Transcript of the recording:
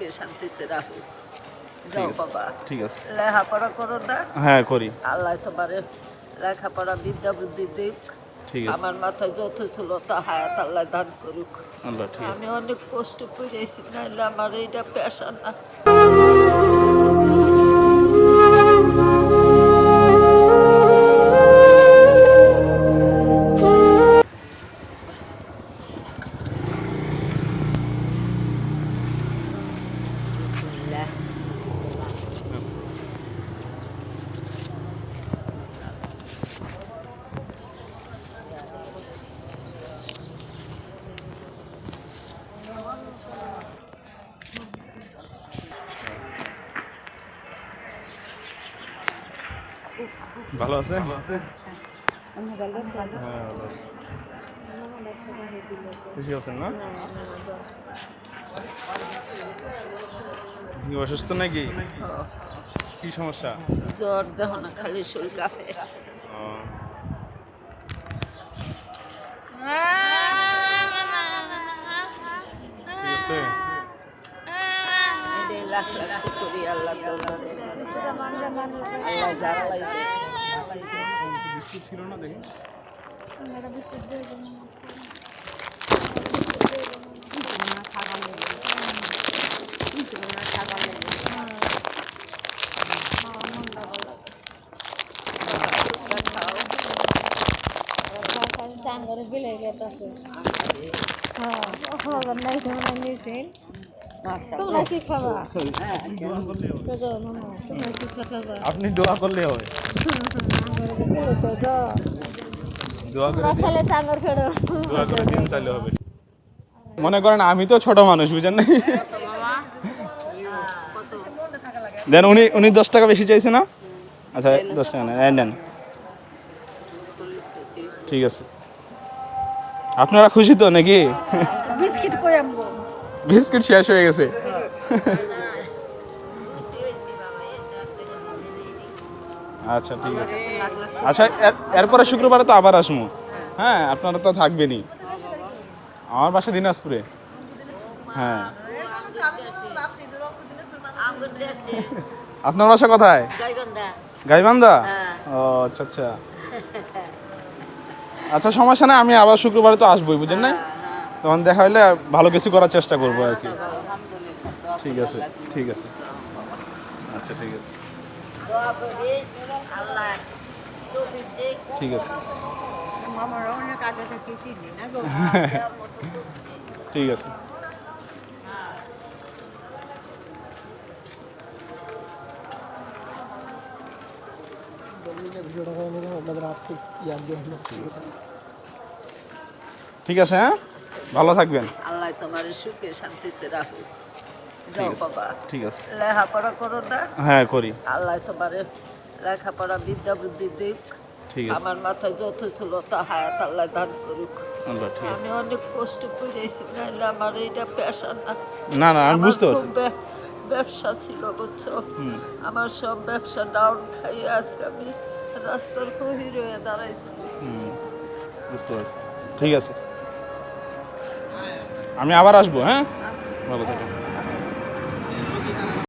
সুখে শান্তিতে রাখুক। যাও বাবা, ঠিক আছে। লেখাপড়া করো না? হ্যাঁ করি। আল্লাহ তোমারে লেখাপড়া বিদ্যা বুদ্ধি দিক। ঠিক আছে। আমার মাথায় যত ছিল তা হায়াত আল্লাহ দান করুক। আল্লাহ ঠিক আছে। আমি অনেক কষ্ট পেয়েছি, নাহলে আমার এইটা পেশা না। ভালো আছে? হ্যাঁ ভালো আছে। খুশি আছেন না? কি অসুস্থ নাকি? কি সমস্যা? জ্বর দেখো না, খালি শরীর কাঁপে। ঠিক আছে। এটাই লাখ লাখ শুকরি আল্লাহ দরবারে। আল্লাহ যারা লাগবে ছিল না দেখি। আপনি দোয়া করলে হবে। দোয়া করে দিন তাহলে হবে। মনে করেন আমি তো ছোট মানুষ, বুঝেন না? দেন উনি 10 টাকা বেশি চাইছে না? আচ্ছা 10 টাকা নেন। ঠিক আছে। আপনারা খুশি তো নাকি? বিস্কিট কই আমগো? বিস্কিট শেষ হয়ে গেছে। আচ্ছা ঠিক আছে। আচ্ছা এরপরে শুক্রবারে তো আবার আসবো। হ্যাঁ আপনারা তো থাকবেনই। আমার বাসা দিনাজপুরে। হ্যাঁ। আপনার বাসা কোথায়? গাইবান্ধা। ও আচ্ছা আচ্ছা। আচ্ছা সমস্যা নাই, আমি আবার শুক্রবারে তো আসবোই, বুঝেন না? তখন দেখা হলে ভালো কিছু করার চেষ্টা করবো আর কি। ঠিক আছে ঠিক আছে। আচ্ছা ঠিক আছে। ঠিক আছে। ঠিক আছে। ঠিক আছে। হ্যাঁ ভালো থাকবেন। আল্লাহ তোমার সুখে শান্তিতে রাখুক। যাও বাবা, ঠিক আছে। লেখাপড়া করো না? হ্যাঁ করি। আল্লাহ তোমারে লেখাপড়া বিদ্যা বুদ্ধি দিক। ঠিক আছে। আমার মাথায় যত ছিল তা হায়াত আল্লাহ দান করুক। আল্লাহ ঠিক আছে। আমি অনেক কষ্ট পেয়েছি, নাহলে আমার এইটা পেশা না। না না আমি আমার বুঝতে খুব পারছি। ব্যবসা ছিল বুঝছো, আমার সব ব্যবসা ডাউন খাইয়ে আজকে আমি রাস্তার ফহির হয়ে দাঁড়াইছি। বুঝতে পারছি। ঠিক আছে, আমি আবার আসবো। হ্যাঁ ভালো থাকেন।